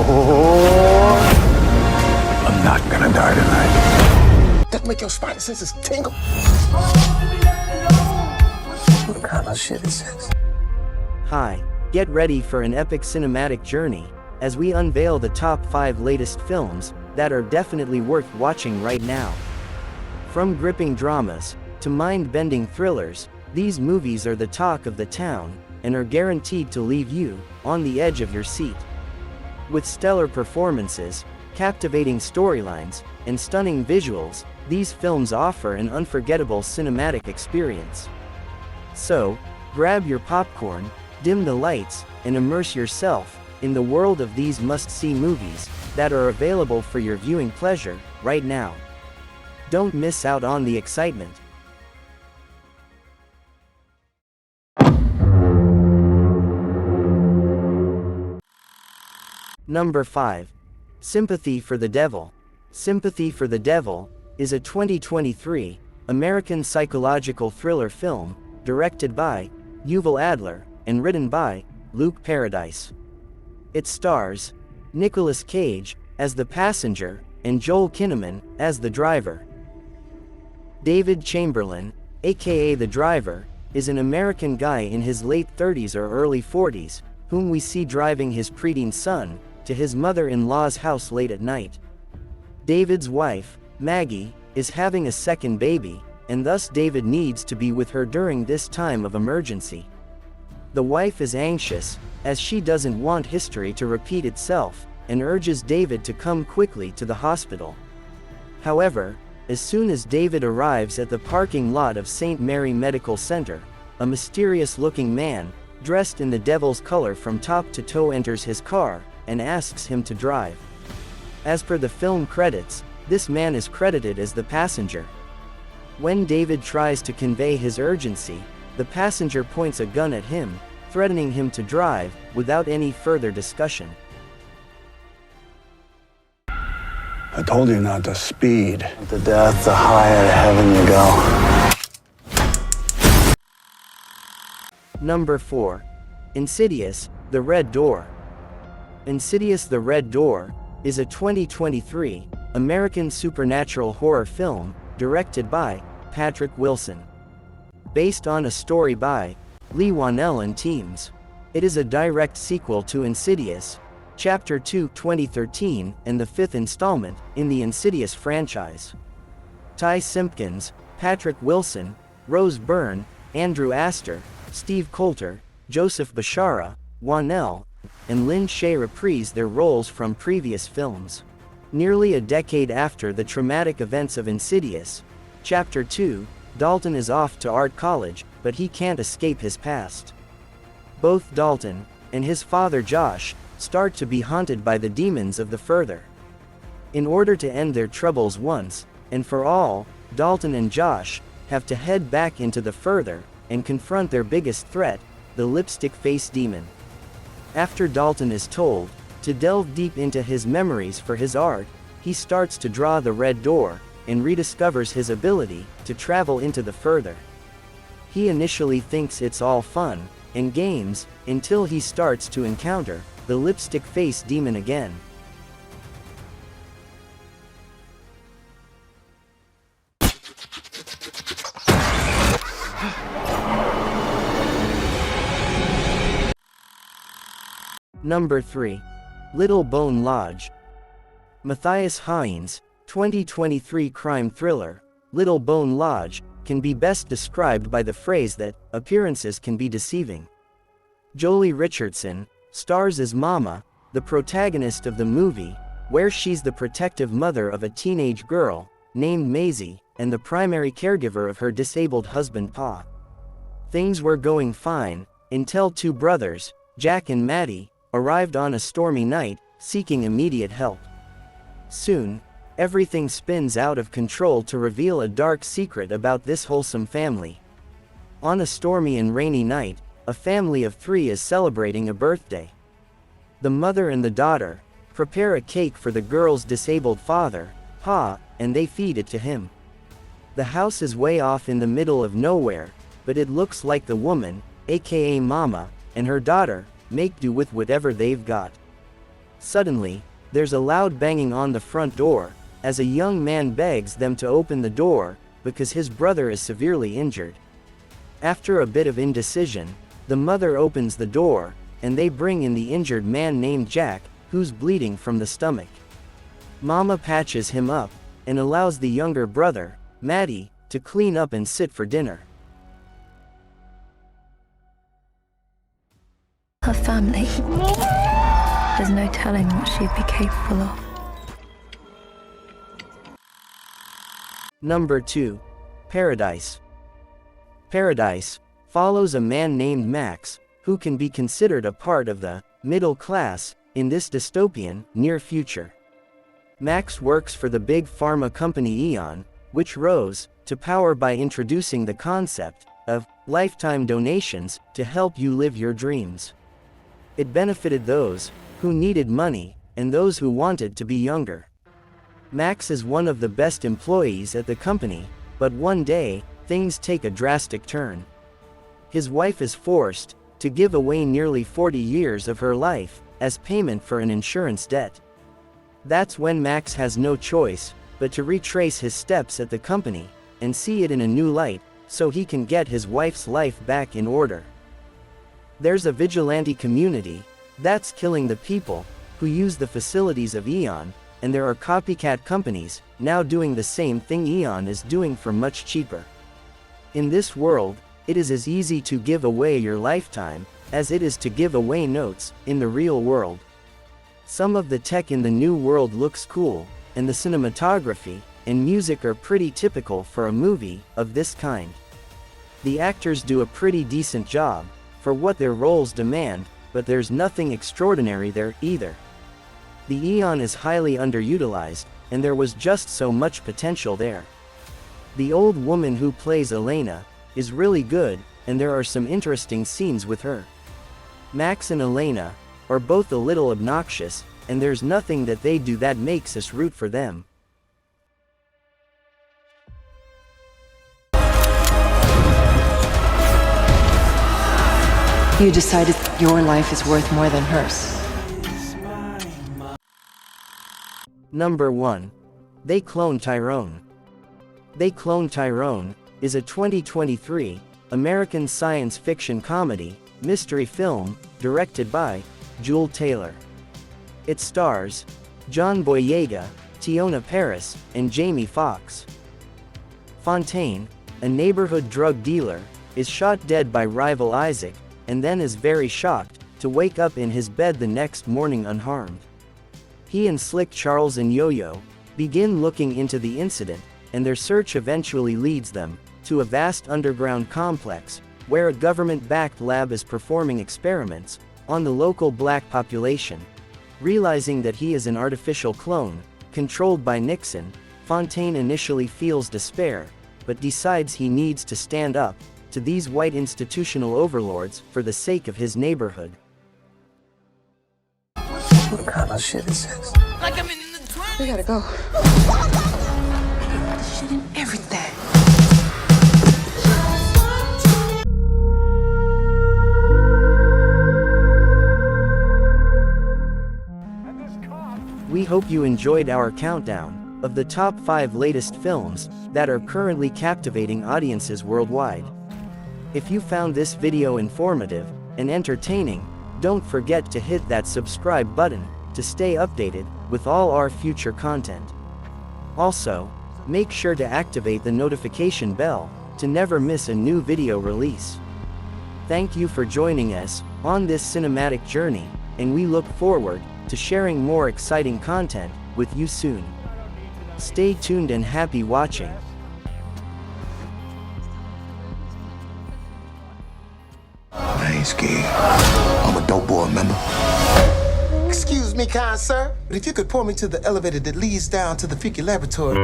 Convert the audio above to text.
I'm not gonna die tonight. That make your spidey senses tingle. What kind of shit is this? Hi, get ready for an epic cinematic journey as we unveil the top 5 latest films that are definitely worth watching right now. From gripping dramas to mind-bending thrillers, these movies are the talk of the town and are guaranteed to leave you on the edge of your seat. With stellar performances, captivating storylines, and stunning visuals, these films offer an unforgettable cinematic experience. So, grab your popcorn, dim the lights, and immerse yourself in the world of these must-see movies that are available for your viewing pleasure right now. Don't miss out on the excitement. Number 5. Sympathy for the Devil. Sympathy for the Devil is a 2023 American psychological thriller film directed by Yuval Adler and written by Luke Paradise. It stars Nicolas Cage as the passenger and Joel Kinnaman as the driver. David Chamberlain, aka the driver, is an American guy in his late 30s or early 40s, whom we see driving his preteen son to his mother-in-law's house late at night. David's wife, Maggie, is having a second baby, and thus David needs to be with her during this time of emergency. The wife is anxious, as she doesn't want history to repeat itself, and urges David to come quickly to the hospital. However, as soon as David arrives at the parking lot of St. Mary Medical Center, a mysterious-looking man, dressed in the devil's color from top to toe enters his car, and asks him to drive. As per the film credits, this man is credited as the passenger. When David tries to convey his urgency, the passenger points a gun at him, threatening him to drive, without any further discussion. I told you not to speed. The death, the higher to heaven you go. Number 4. Insidious, The Red Door. Insidious The Red Door is a 2023 American supernatural horror film directed by Patrick Wilson. Based on a story by Lee Whannell and teams. It is a direct sequel to Insidious, Chapter 2 2013 and the 5th installment in the Insidious franchise. Ty Simpkins, Patrick Wilson, Rose Byrne, Andrew Astor, Steve Coulter, Joseph Bashara, Whannell, and Lynn Shay reprise their roles from previous films. Nearly a decade after the traumatic events of Insidious, Chapter 2, Dalton is off to art college, but he can't escape his past. Both Dalton and his father Josh start to be haunted by the demons of the Further. In order to end their troubles once and for all, Dalton and Josh have to head back into the Further and confront their biggest threat, the lipstick face demon. After Dalton is told to delve deep into his memories for his art, he starts to draw the red door and rediscovers his ability to travel into the Further. He initially thinks it's all fun and games until he starts to encounter the lipstick face demon again. Number 3. Little Bone Lodge. Matthias Hines' 2023 crime thriller, Little Bone Lodge, can be best described by the phrase that appearances can be deceiving. Jolie Richardson stars as Mama, the protagonist of the movie, where she's the protective mother of a teenage girl named Maisie and the primary caregiver of her disabled husband Pa. Things were going fine until two brothers, Jack and Maddie, arrived on a stormy night, seeking immediate help. Soon, everything spins out of control to reveal a dark secret about this wholesome family. On a stormy and rainy night, a family of 3 is celebrating a birthday. The mother and the daughter prepare a cake for the girl's disabled father, Pa, and they feed it to him. The house is way off in the middle of nowhere, but it looks like the woman, aka Mama, and her daughter, make do with whatever they've got. Suddenly, there's a loud banging on the front door, as a young man begs them to open the door, because his brother is severely injured. After a bit of indecision, the mother opens the door, and they bring in the injured man named Jack, who's bleeding from the stomach. Mama patches him up, and allows the younger brother, Matty, to clean up and sit for dinner. Her family. There's no telling what she'd be capable of. Number 2. Paradise. Paradise follows a man named Max, who can be considered a part of the middle class in this dystopian near future. Max works for the big pharma company Eon, which rose to power by introducing the concept of lifetime donations to help you live your dreams. It benefited those who needed money and those who wanted to be younger. Max is one of the best employees at the company, but one day, things take a drastic turn. His wife is forced to give away nearly 40 years of her life as payment for an insurance debt. That's when Max has no choice but to retrace his steps at the company and see it in a new light, so he can get his wife's life back in order. There's a vigilante community that's killing the people who use the facilities of Eon, and there are copycat companies now doing the same thing Eon is doing for much cheaper. In this world, it is as easy to give away your lifetime as it is to give away notes in the real world. Some of the tech in the new world looks cool, and the cinematography and music are pretty typical for a movie of this kind. The actors do a pretty decent job for what their roles demand, but there's nothing extraordinary there either. The Eon is highly underutilized, and there was just so much potential there. The old woman who plays Elena is really good, and there are some interesting scenes with her. Max and Elena are both a little obnoxious, and there's nothing that they do that makes us root for them. You decided your life is worth more than hers. Number 1. They Clone Tyrone. They Clone Tyrone is a 2023 American science fiction comedy mystery film directed by Jewel Taylor. It stars John Boyega, Tiona Paris, and Jamie Foxx. Fontaine, a neighborhood drug dealer, is shot dead by rival Isaac, and then is very shocked to wake up in his bed the next morning unharmed. He and Slick Charles and Yo-Yo begin looking into the incident, and their search eventually leads them to a vast underground complex where a government-backed lab is performing experiments on the local black population. Realizing that he is an artificial clone controlled by Nixon, Fontaine initially feels despair, but decides he needs to stand up to these white institutional overlords for the sake of his neighborhood. What kind of shit is this? We gotta go. Shit in everything. We hope you enjoyed our countdown of the top 5 latest films that are currently captivating audiences worldwide. If you found this video informative and entertaining, don't forget to hit that subscribe button to stay updated with all our future content. Also, make sure to activate the notification bell to never miss a new video release. Thank you for joining us on this cinematic journey, and we look forward to sharing more exciting content with you soon. Stay tuned and happy watching. I ain't scared. I'm a dope boy, remember? Excuse me, kind sir, but if you could point me to the elevator that leads down to the freaky laboratory.